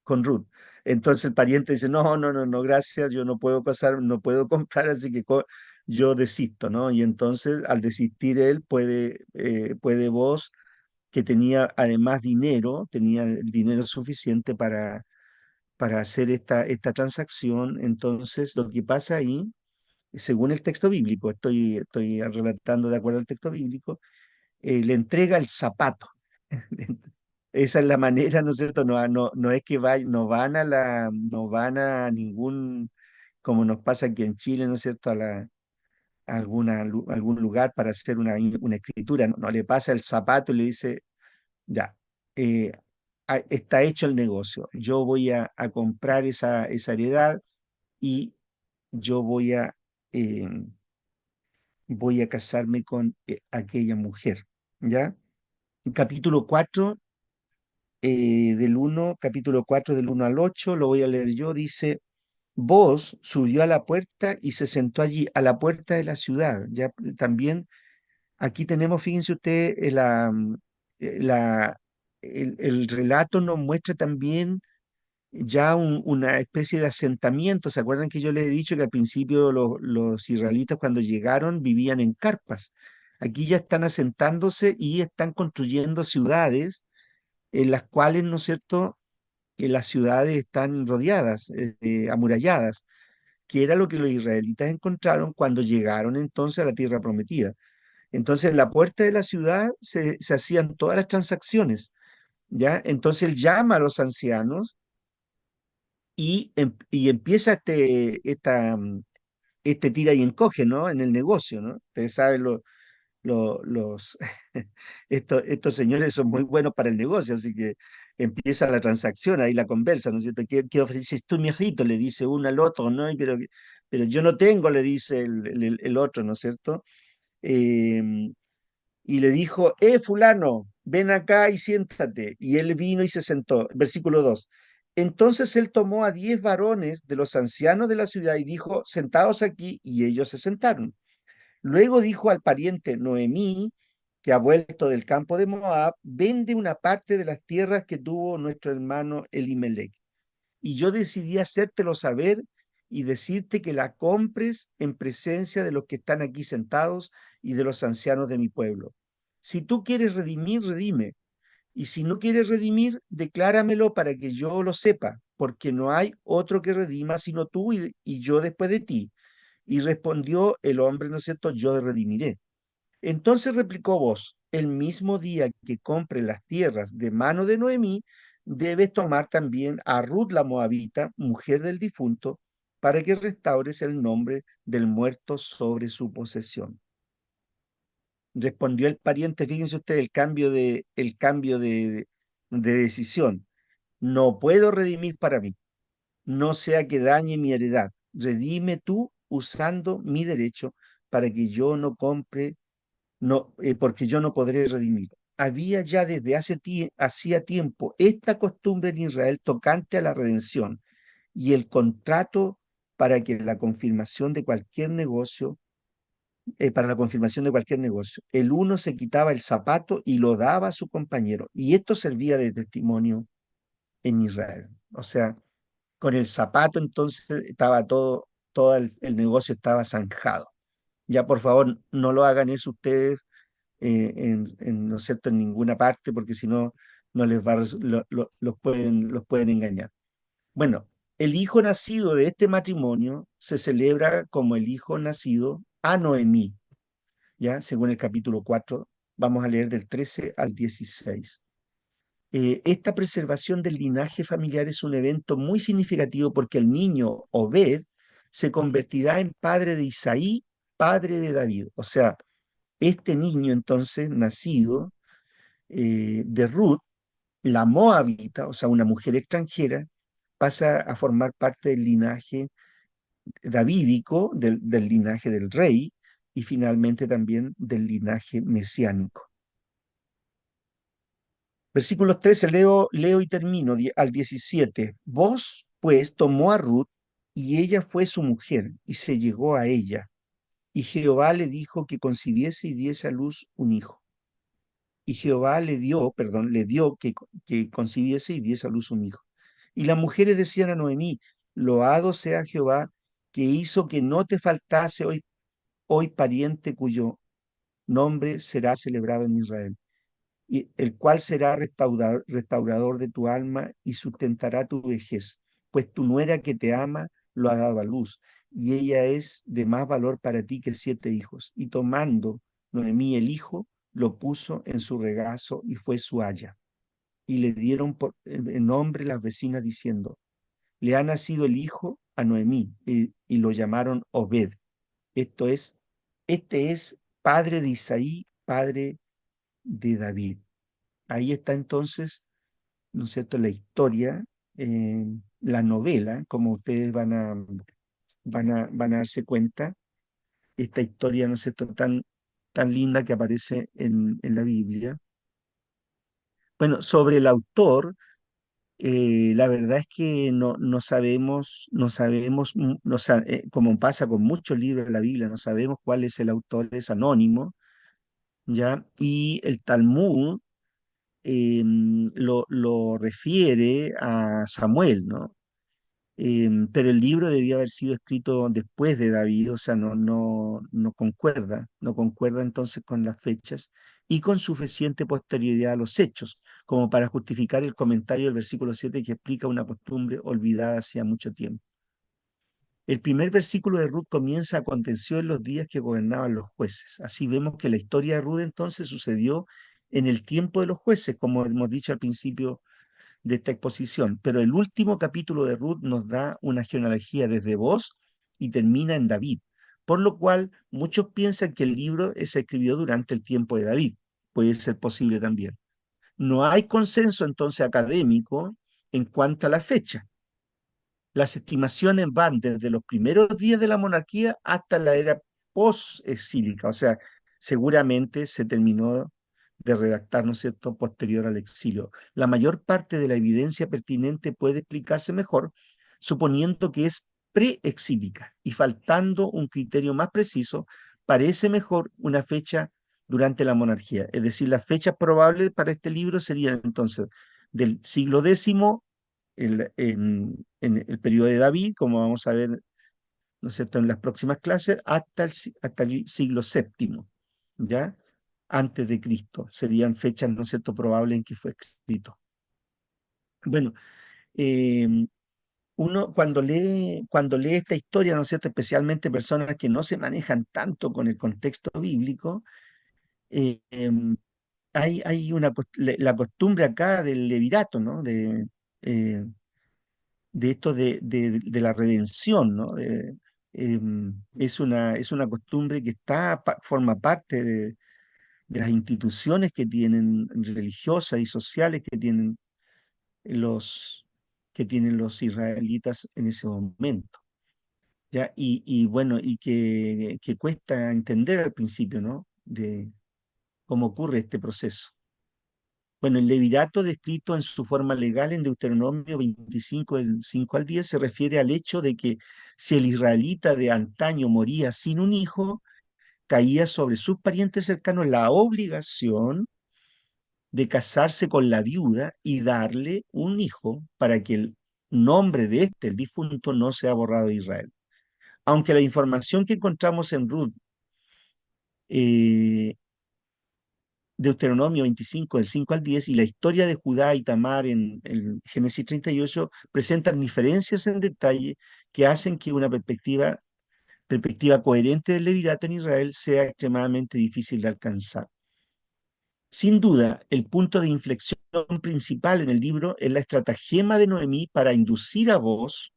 con Ruth. Entonces el pariente dice, no, no, no, no, gracias, yo no puedo casar, no puedo comprar, así que yo desisto, ¿no? Y entonces al desistir él, puede vos, que tenía además dinero, tenía el dinero suficiente para hacer esta transacción. Entonces lo que pasa ahí, según el texto bíblico, estoy relatando de acuerdo al texto bíblico, le entrega el zapato. Esa es la manera, ¿no es cierto? No es que no van a ningún, como nos pasa aquí en Chile, ¿no es cierto? A algún lugar para hacer una escritura. No, le pasa el zapato y le dice, ya, eh, está hecho el negocio. Yo voy a comprar esa heredad y yo eh, voy a casarme con aquella mujer, ¿ya? Capítulo 4 capítulo 4 del 1 al 8, lo voy a leer yo, dice, Vos subió a la puerta y se sentó allí, a la puerta de la ciudad. Ya también aquí tenemos, fíjense ustedes, el relato nos muestra también ya una especie de asentamiento. ¿Se acuerdan que yo les he dicho que al principio los israelitas cuando llegaron vivían en carpas? Aquí ya están asentándose y están construyendo ciudades en las cuales, ¿no es cierto?, que las ciudades están rodeadas, amuralladas, que era lo que los israelitas encontraron cuando llegaron entonces a la tierra prometida. Entonces, en la puerta de la ciudad se hacían todas las transacciones, ¿ya? Entonces él llama a los ancianos y empieza este tira y encoge, ¿no? En el negocio, ¿no? Ustedes saben, los, estos señores son muy buenos para el negocio, así que empieza la transacción, ahí la conversa, ¿no es cierto? ¿Qué ofreces tú, mi hijito? Le dice uno al otro, ¿no? Pero yo no tengo, le dice el otro, ¿no es cierto? Em, y le dijo, fulano, ven acá y siéntate. Y él vino y se sentó. Versículo 2. Entonces él tomó a 10 varones de los ancianos de la ciudad y dijo, sentaos aquí, y ellos se sentaron. Luego dijo al pariente Noemí, que ha vuelto del campo de Moab, vende una parte de las tierras que tuvo nuestro hermano Elimelech. Y yo decidí hacértelo saber y decirte que la compres en presencia de los que están aquí sentados y de los ancianos de mi pueblo. Si tú quieres redimir, redime. Y si no quieres redimir, decláramelo para que yo lo sepa, porque no hay otro que redima sino tú y yo después de ti. Y respondió el hombre, ¿no es cierto? Yo redimiré. Entonces replicó Booz: el mismo día que compre las tierras de mano de Noemí, debes tomar también a Ruth la Moabita, mujer del difunto, para que restaures el nombre del muerto sobre su posesión. Respondió el pariente, fíjense ustedes el cambio de decisión. No puedo redimir para mí, no sea que dañe mi heredad. Redime tú usando mi derecho para que yo no compre, no, porque yo no podré redimir. Había ya desde hacía tiempo esta costumbre en Israel tocante a la redención y el contrato para que la confirmación de cualquier negocio, para la confirmación de cualquier negocio. El uno se quitaba el zapato y lo daba a su compañero, y esto servía de testimonio en Israel. O sea, con el zapato entonces estaba todo el negocio estaba zanjado. Ya por favor, no lo hagan eso ustedes, ¿no es cierto?, en ninguna parte, porque si no, no les va a los pueden engañar. Bueno, el hijo nacido de este matrimonio se celebra como el hijo nacido a Noemí, ¿ya? Según el capítulo 4, vamos a leer del 13 al 16. Esta preservación del linaje familiar es un evento muy significativo porque el niño Obed se convertirá en padre de Isaí, padre de David. O sea, este niño entonces nacido de Ruth, la moabita, o sea, una mujer extranjera, pasa a formar parte del linaje davídico, del linaje del rey y finalmente también del linaje mesiánico. Versículos 13, leo y termino al 17. Vos, pues, tomó a Ruth, y ella fue su mujer, y se llegó a ella. Y Jehová le dijo que concibiese y diese a luz un hijo. Y Jehová le dio que concibiese y diese a luz un hijo. Y las mujeres decían a Noemí: loado sea Jehová, que hizo que no te faltase hoy pariente cuyo nombre será celebrado en Israel, y el cual será restaurador de tu alma y sustentará tu vejez, pues tu nuera que te ama lo ha dado a luz, y ella es de más valor para ti que 7 hijos. Y tomando Noemí el hijo, lo puso en su regazo y fue su aya. Y le dieron el nombre las vecinas diciendo: le ha nacido el hijo a Noemí, y lo llamaron Obed. Este es padre de Isaí, padre de David. Ahí está entonces, ¿no es cierto?, la historia, la novela, como ustedes van a darse cuenta, esta historia, ¿no es cierto?, tan linda que aparece en la Biblia. Bueno, sobre el autor, la verdad es que no sabemos, como pasa con muchos libros de la Biblia, no sabemos cuál es el autor, es anónimo, ¿ya? Y el Talmud lo refiere a Samuel, ¿no? Pero el libro debió haber sido escrito después de David, o sea, no concuerda entonces con las fechas y con suficiente posterioridad a los hechos, como para justificar el comentario del versículo 7 que explica una costumbre olvidada hacía mucho tiempo. El primer versículo de Ruth comienza: aconteció en los días que gobernaban los jueces. Así vemos que la historia de Ruth entonces sucedió en el tiempo de los jueces, como hemos dicho al principio de esta exposición. Pero el último capítulo de Ruth nos da una genealogía desde Booz y termina en David, por lo cual muchos piensan que el libro se escribió durante el tiempo de David. Puede ser posible también. No hay consenso entonces académico en cuanto a la fecha. Las estimaciones van desde los primeros días de la monarquía hasta la era post-exílica, o sea, seguramente se terminó de redactar, ¿no es cierto?, posterior al exilio. La mayor parte de la evidencia pertinente puede explicarse mejor suponiendo que es preexílica, y faltando un criterio más preciso, parece mejor una fecha durante la monarquía. Es decir, las fechas probables para este libro serían entonces del siglo X, en el periodo de David, como vamos a ver, ¿no es cierto?, en las próximas clases, hasta el siglo VII, ¿ya? Antes de Cristo. Serían fechas, ¿no es cierto?, probables en que fue escrito. Bueno, uno cuando lee esta historia, ¿no es cierto?, especialmente personas que no se manejan tanto con el contexto bíblico, Hay la costumbre acá del levirato, ¿no? Eh, de esto de la redención, ¿no? Es una costumbre que forma parte de las instituciones que tienen religiosas y sociales los, que tienen los israelitas en ese momento. ¿Ya? Y bueno, que cuesta entender al principio, ¿no? De cómo ocurre este proceso. Bueno, el levirato descrito en su forma legal en Deuteronomio 25, del 5 al 10, se refiere al hecho de que si el israelita de antaño moría sin un hijo, caía sobre sus parientes cercanos la obligación de casarse con la viuda y darle un hijo para que el nombre de el difunto, no sea borrado de Israel. Aunque la información que encontramos en Ruth, eh, Deuteronomio 25, del 5 al 10, y la historia de Judá y Tamar en el Génesis 38 presentan diferencias en detalle que hacen que una perspectiva coherente del levirato en Israel sea extremadamente difícil de alcanzar. Sin duda, el punto de inflexión principal en el libro es la estratagema de Noemí para inducir a vos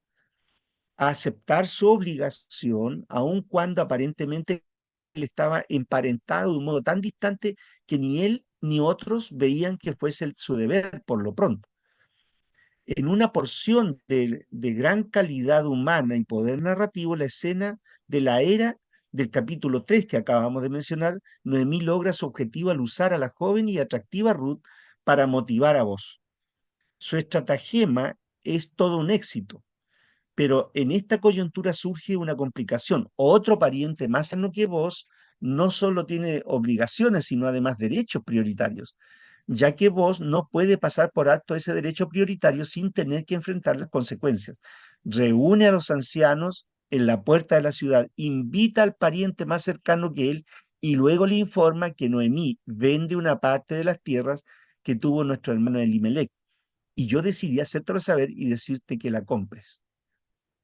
a aceptar su obligación, aun cuando aparentemente él estaba emparentado de un modo tan distante que ni él ni otros veían que fuese su deber por lo pronto. En una porción de gran calidad humana y poder narrativo, la escena de la era del capítulo 3 que acabamos de mencionar, Noemí logra su objetivo al usar a la joven y atractiva Ruth para motivar a vos. Su estratagema es todo un éxito, pero en esta coyuntura surge una complicación. Otro pariente más cercano que vos no solo tiene obligaciones, sino además derechos prioritarios, ya que vos no puede pasar por alto ese derecho prioritario sin tener que enfrentar las consecuencias. Reúne a los ancianos en la puerta de la ciudad, invita al pariente más cercano que él y luego le informa que Noemí vende una parte de las tierras que tuvo nuestro hermano Elimelech. Y yo decidí hacértelo saber y decirte que la compres.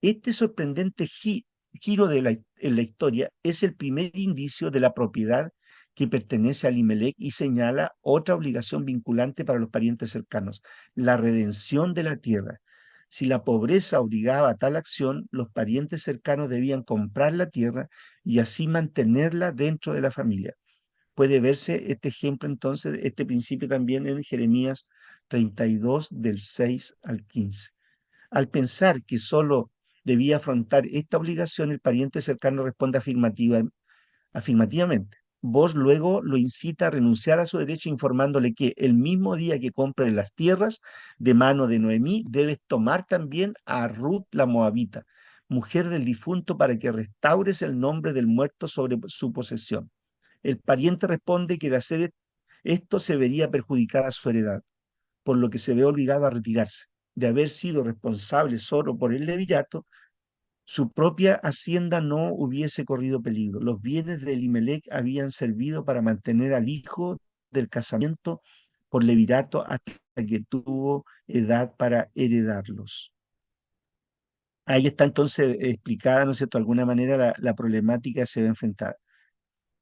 Este sorprendente giro en la historia es el primer indicio de la propiedad que pertenece a Elimelech y señala otra obligación vinculante para los parientes cercanos, la redención de la tierra. Si la pobreza obligaba a tal acción, los parientes cercanos debían comprar la tierra y así mantenerla dentro de la familia. Puede verse este ejemplo entonces, este principio también en Jeremías 32 del 6 al 15. Al pensar que solo debía afrontar esta obligación, el pariente cercano responde afirmativamente. Vos luego lo incita a renunciar a su derecho informándole que el mismo día que compre las tierras de mano de Noemí, debes tomar también a Ruth la Moabita, mujer del difunto, para que restaures el nombre del muerto sobre su posesión. El pariente responde que de hacer esto se vería perjudicada su heredad, por lo que se ve obligado a retirarse. De haber sido responsable solo por el levirato, su propia hacienda no hubiese corrido peligro. Los bienes de Elimelech habían servido para mantener al hijo del casamiento por levirato hasta que tuvo edad para heredarlos. Ahí está entonces explicada, ¿no es cierto?, de alguna manera la problemática que se va a enfrentar.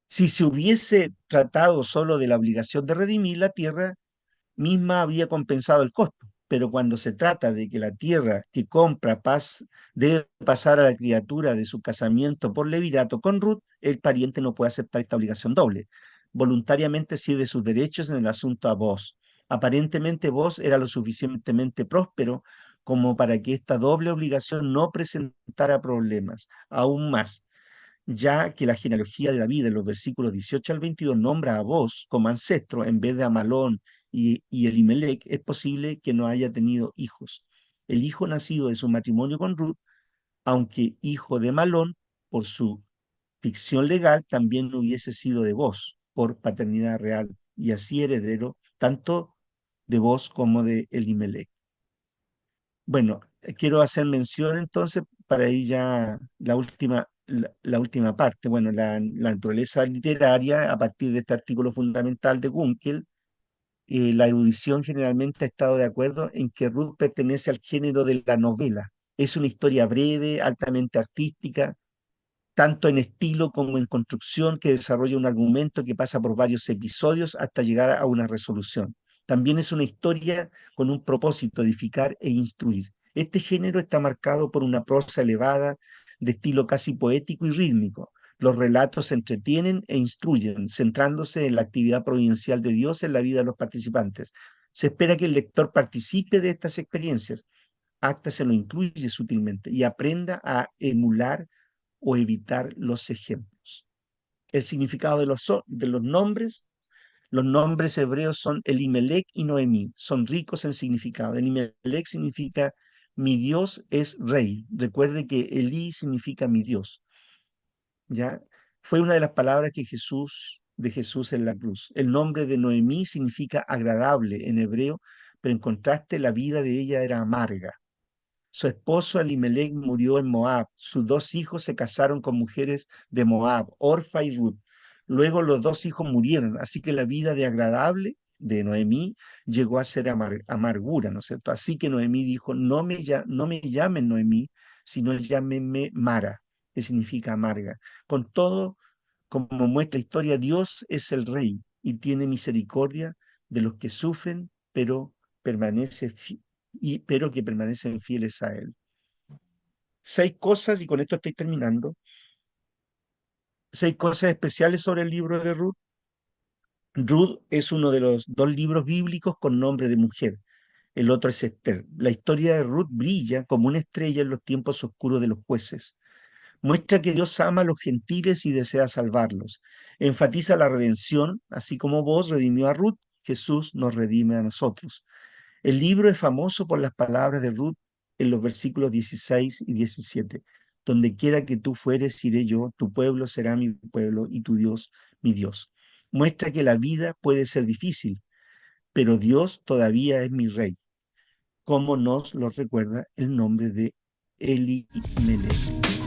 Si se hubiese tratado solo de la obligación de redimir la tierra, misma habría compensado el costo. Pero cuando se trata de que la tierra que compra debe pasar a la criatura de su casamiento por levirato con Ruth, el pariente no puede aceptar esta obligación doble. Voluntariamente cede sus derechos en el asunto a vos. Aparentemente vos era lo suficientemente próspero como para que esta doble obligación no presentara problemas. Aún más, ya que la genealogía de David en los versículos 18 al 22 nombra a vos como ancestro en vez de a Malón y Elimelech, es posible que no haya tenido hijos. El hijo nacido de su matrimonio con Ruth, aunque hijo de Malón, por su ficción legal, también no hubiese sido de vos, por paternidad real, y así heredero tanto de vos como de Elimelech. Bueno, quiero hacer mención entonces para ir ya la última parte. Bueno, la naturaleza literaria, a partir de este artículo fundamental de Gunkel, la erudición generalmente ha estado de acuerdo en que Ruth pertenece al género de la novela. Es una historia breve, altamente artística, tanto en estilo como en construcción, que desarrolla un argumento que pasa por varios episodios hasta llegar a una resolución. También es una historia con un propósito, edificar e instruir. Este género está marcado por una prosa elevada, de estilo casi poético y rítmico. Los relatos se entretienen e instruyen, centrándose en la actividad providencial de Dios en la vida de los participantes. Se espera que el lector participe de estas experiencias. Acta se lo incluye sutilmente y aprenda a emular o evitar los ejemplos. El significado de los nombres hebreos son Elimelec y Noemí, son ricos en significado. Elimelec significa mi Dios es rey. Recuerde que Elí significa mi Dios. ¿Ya? Fue una de las palabras de Jesús en la cruz. El nombre de Noemí significa agradable en hebreo, pero en contraste la vida de ella era amarga. Su esposo Elimelec murió en Moab. Sus 2 hijos se casaron con mujeres de Moab, Orfa y Ruth. Luego los 2 hijos murieron, así que la vida de agradable de Noemí llegó a ser amargura, ¿no es cierto? Así que Noemí dijo, no me llamen Noemí, sino llámenme Mara, que significa amarga. Con todo, como muestra la historia, Dios es el rey y tiene misericordia de los que sufren, pero que permanecen fieles a Él. 6 cosas, y con esto estoy terminando, 6 cosas especiales sobre el libro de Ruth. Ruth es uno de los 2 libros bíblicos con nombre de mujer. El otro es Esther. La historia de Ruth brilla como una estrella en los tiempos oscuros de los jueces. Muestra que Dios ama a los gentiles y desea salvarlos. Enfatiza la redención, así como vos redimió a Ruth, Jesús nos redime a nosotros. El libro es famoso por las palabras de Ruth en los versículos 16 y 17. Donde quiera que tú fueres, iré yo, tu pueblo será mi pueblo y tu Dios mi Dios. Muestra que la vida puede ser difícil, pero Dios todavía es mi rey, como nos lo recuerda el nombre de Elimelech.